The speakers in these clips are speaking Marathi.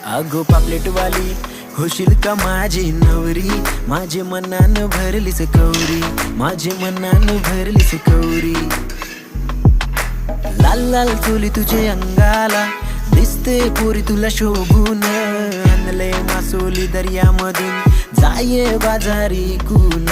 अगो पापलेट वाली होशील का माझी नवरी, माझे मनानं भरलीस कौरी, माझे मनानं भरलीस कौरी. लाल लाल चोली तुझे अंगाला दिसते पोरी तुला शोभून, आणले मासोली दर्यामधून जाये बाजारी कून.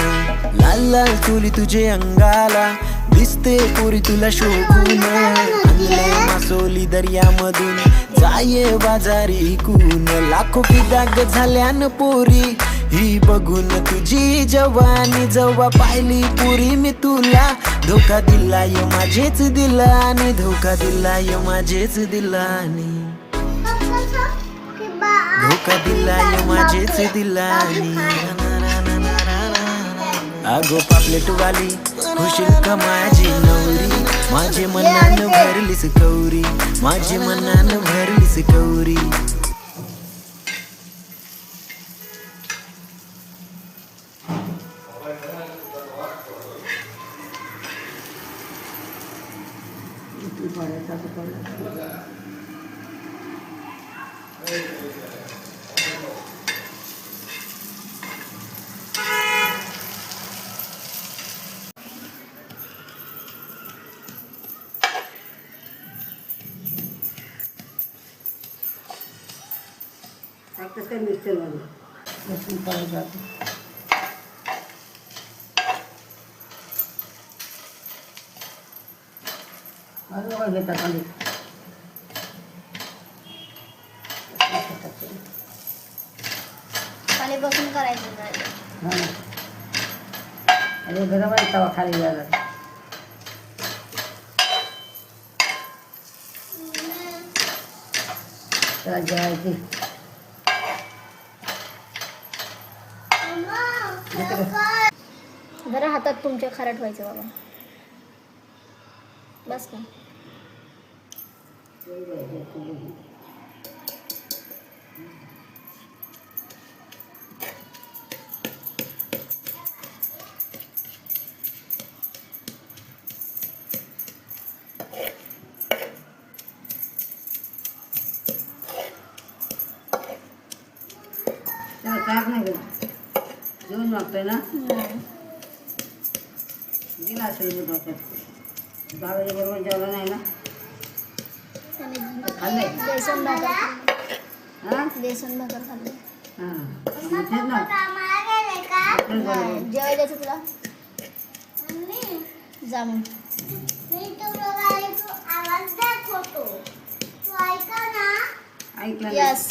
लाल लाल चोली तुझे अंगाला दिसते पोरी तुला शोभून, आणले मासोली दर्यामधून जाये बाजारी कून. लाखो फिदाग झाल्यान पोरी ही बघून तुझी जवानी, जेव्हा पाहिली पुरी मी तुला धोका दिलाय माझेच दिलानी, धोका दिलाय माझेच दिलानी, धोका दिलाय माझेच दिलानी. अगो पापलेट वाली होशील का माझी नवरी, माझे मनानं भरलीस कौरी, माझे मनानं भरलीस कौरी. कसं काय मिक्सर मध्ये लसूण पाहिजे जातो. बरोबर घेतात खाली खाली बसून करायचं नाही. हां ना. अरे गरम आहे तवा खाली जायला. त्याला जेवायची जरा हातात तुमच्या खारट व्हायचं बाबा. बस का त्याला चार नाही गेला जेवण मागतोय ना दिला असेल मी डोक्यात गावाच्या बरोबर जेवला नाही ना खाल्लंय. बेसन भाकर हां बेसन भाकर खाल्ली. हां मग तेच ना आपल्याला बरोबर. जेवायला द्यायचं तुला जा मग. ऐकलं यस